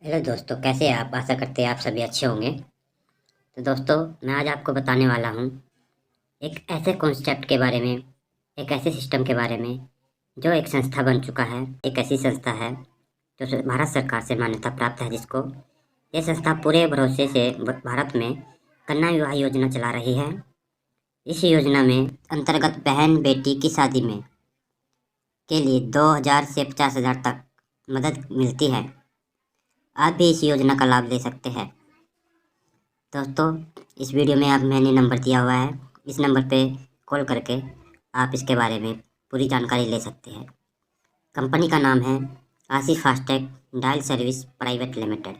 Hello दोस्तों, कैसे हैं आप? आशा करते हैं आप सभी अच्छे होंगे। तो दोस्तों, मैं आज आपको बताने वाला हूँ एक ऐसे कॉन्सेप्ट के बारे में, एक ऐसे सिस्टम के बारे में जो एक संस्था बन चुका है। एक ऐसी संस्था है जो भारत सरकार से मान्यता प्राप्त है, जिसको ये संस्था पूरे भरोसे से भारत में कन्या विवाह योजना चला रही है। इस योजना में अंतर्गत बहन बेटी की शादी में के लिए 2000 से 50,000 तक मदद मिलती है। आप भी इस योजना का लाभ ले सकते हैं। दोस्तों, इस वीडियो में मैंने नंबर दिया हुआ है, इस नंबर पे कॉल करके आप इसके बारे में पूरी जानकारी ले सकते हैं। कंपनी का नाम है Ashish FASTag dial service private limited.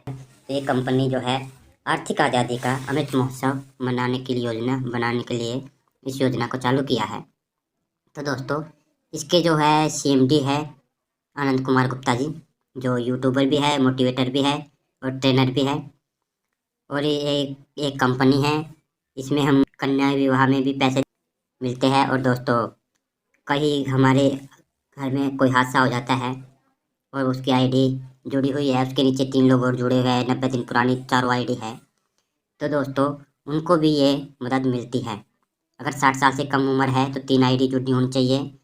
ये कंपनी जो है आर्थिक आज़ादी का अमृत महोत्सव मनाने की योजना बनाने के लिए इस योजना को चालू किया है। तो दोस्तों, इसके जो है CMD है आनंद कुमार गुप्ता जी, जो यूट्यूबर भी है, मोटिवेटर भी है और ट्रेनर भी है। और ये एक कंपनी है, इसमें हम कन्या विवाह में भी पैसे मिलते हैं। और दोस्तों, कहीं हमारे घर में कोई हादसा हो जाता है और उसकी आईडी जुड़ी हुई है, उसके नीचे 3 लोग और जुड़े हुए हैं, 90 दिन पुरानी चारों आईडी है, तो दोस्तों उनको भी ये मदद मिलती है। अगर 60 साल से कम उम्र है तो 3 आईडी जुड़नी होनी चाहिए,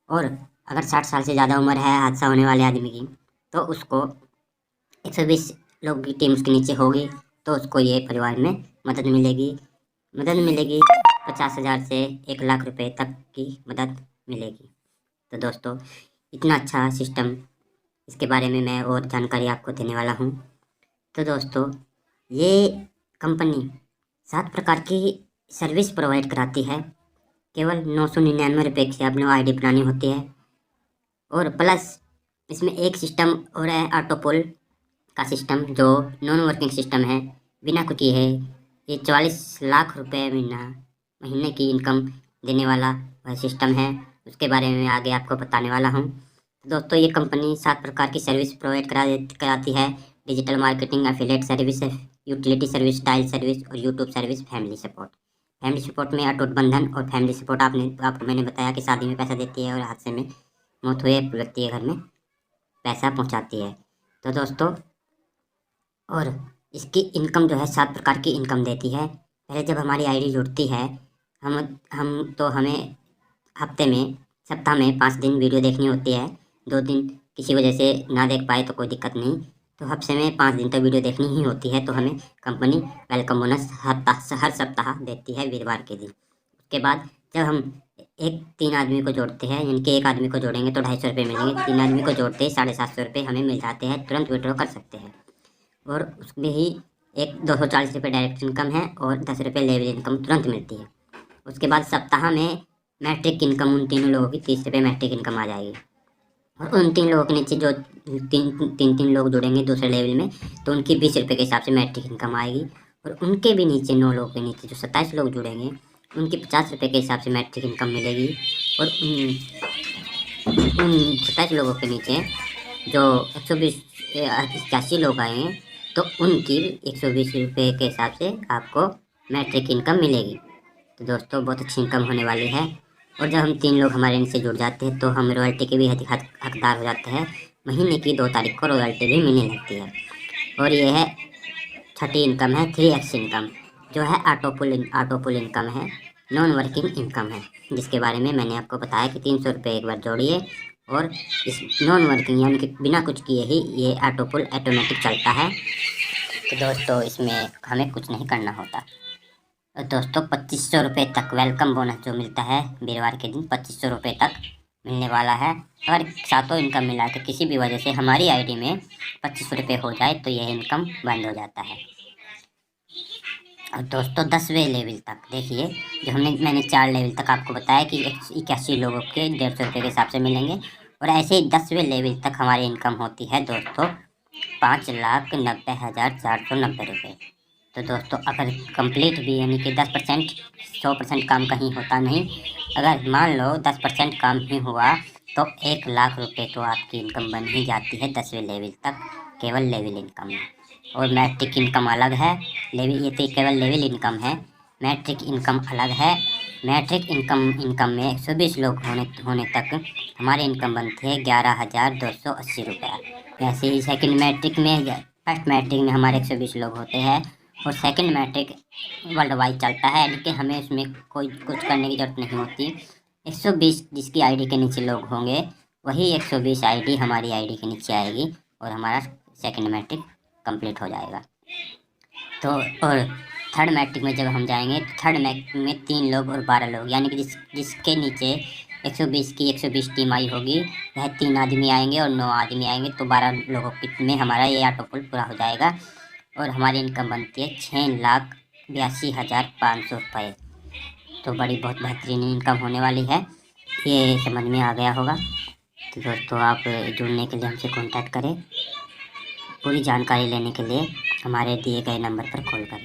और अगर 60 साल से ज़्यादा उम्र है हादसा होने वाले आदमी की, तो उसको 120 लोग की टीम उसके नीचे होगी, तो उसको ये परिवार में मदद मिलेगी। 50,000 से 1 लाख रुपए तक की मदद मिलेगी। तो दोस्तों, इतना अच्छा सिस्टम, इसके बारे में मैं और जानकारी आपको देने वाला हूँ। तो दोस्तों, ये कंपनी 7 प्रकार की सर्विस प्रोवाइड कराती है। केवल 999 रुपये की आपने आईडी बनानी होती है, और प्लस इसमें एक सिस्टम और है ऑटोपोल का सिस्टम, जो नॉन वर्किंग सिस्टम है, बिना कुछ किए है। ये 44 लाख रुपए महीने की इनकम देने वाला वह सिस्टम है। उसके बारे में आगे आपको बताने वाला हूँ। तो दोस्तों, ये कंपनी 7 प्रकार की सर्विस प्रोवाइड कराती है। Digital marketing, affiliate service, utility service, dial service और YouTube service, family support. Family support में अटूट बंधन और फैमिली सपोर्ट आपको मैंने बताया कि शादी में पैसा देती है और हादसे में मौत हुए व्यक्ति के घर में पैसा पहुँचाती है। तो दोस्तों, और इसकी इनकम जो है 7 प्रकार की इनकम देती है। पहले जब हमारी आईडी जुड़ती है, हमें हफ्ते में, सप्ताह में 5 दिन वीडियो देखनी होती है। 2 दिन किसी वजह से ना देख पाए तो कोई दिक्कत नहीं, तो हफ्ते में 5 दिन तो वीडियो देखनी ही होती है। तो हमें कंपनी वेलकम बोनस हर सप्ताह देती है वीरवार के दिन। उसके बाद जब हम 3 आदमी को जोड़ते हैं, यानी कि 1 आदमी को जोड़ेंगे तो 250 रुपये मिलेंगे। 3 आदमी को जोड़ते ही 750 रुपये हमें मिल जाते हैं, तुरंत विड्रॉ कर सकते हैं। और उसमें ही एक 240 रुपये डायरेक्ट इनकम है और 10 रुपये लेवल इनकम तुरंत मिलती है। उसके बाद सप्ताह में मैट्रिक इनकम उन तीनों लोगों की 30 रुपये मैट्रिक इनकम आ जाएगी। और उन 3 लोगों के नीचे जो तीन लोग जुड़ेंगे दूसरे लेवल में, तो उनकी 20 रुपये के हिसाब से मैट्रिक इनकम आएगी। और उनके भी नीचे 9 लोगों के नीचे जो 27 लोग जुड़ेंगे, उनकी 50 रुपये के हिसाब से मैट्रिक इनकम मिलेगी। और उन 27 लोगों के नीचे जो 81 लोग आए हैं, तो उनकी 120 रुपये के हिसाब से आपको मैट्रिक इनकम मिलेगी। तो दोस्तों, बहुत अच्छी इनकम होने वाली है। और जब हम 3 लोग हमारे इनसे जुड़ जाते हैं, तो हम रॉयल्टी के भी हकदार हो जाते हैं। महीने की 2 तारीख को रॉयल्टी भी मिलने लगती है। और ये है छठी इनकम है, 3x इनकम, जो है ऑटोपुल इनकम है, नॉन वर्किंग इनकम है, जिसके बारे में मैंने आपको बताया कि 300 रुपये एक बार जोड़िए, और इस नॉन वर्किंग यानी कि बिना कुछ किए ही ये ऑटोपुल ऑटोमेटिक चलता है। तो दोस्तों, इसमें हमें कुछ नहीं करना होता। और दोस्तों, 2500 रुपये तक वेलकम बोनस जो मिलता है वीरवार के दिन, 2500 रुपये तक मिलने वाला है। अगर सातों इनकम मिला के किसी भी वजह से हमारी आईडी में 25 रुपये हो जाए, तो यह इनकम बंद हो जाता है। और दोस्तों, 10वें लेवल तक देखिए, जो मैंने 4 लेवल तक आपको बताया कि 81 लोगों के 150 रुपये के हिसाब से मिलेंगे। और ऐसे ही 10वें लेवल तक हमारी इनकम होती है दोस्तों 5,90,490 रुपये। तो दोस्तों, अगर कंप्लीट भी यानी कि 10%, 100% काम कहीं होता नहीं, अगर मान लो 10% काम ही हुआ, तो 1 लाख रुपये तो आपकी इनकम बन ही जाती है 10वें लेवल तक, केवल लेवल इनकम में। और मैट्रिक इनकम अलग है, ये तो केवल लेवल इनकम है, मैट्रिक इनकम अलग है। मैट्रिक इनकम में 120 लोग होने तक हमारी इनकम बनती है 11,280 रुपये। वैसे ही सेकंड मैट्रिक में फर्स्ट मैट्रिक में हमारे 120 लोग होते हैं और सेकंड मैट्रिक वर्ल्ड वाइड चलता है, यानी कि हमें उसमें कोई कुछ करने की ज़रूरत नहीं होती। 120 जिसकी आईडी के नीचे लोग होंगे वही 120 आईडी हमारी आईडी के नीचे आएगी और हमारा सेकंड मैट्रिक कंप्लीट हो जाएगा। तो और थर्ड मैट्रिक में जब हम जाएंगे तो थर्ड मैट्रिक में 3 लोग और 12 लोग, यानी कि जिसके नीचे 120 की 120 टीम आई होगी वह 3 आदमी आएंगे और 9 आदमी आएंगे, तो 12 लोगों में हमारा ये ऑटो पुल पूरा हो जाएगा और हमारी इनकम बनती है 6,82,500 रुपये। तो बड़ी बहुत बेहतरीन इनकम होने वाली है, ये समझ में आ गया होगा। तो दोस्तों आप जुड़ने के लिए हमसे कांटेक्ट करें, पूरी जानकारी लेने के लिए हमारे दिए गए नंबर पर कॉल करें।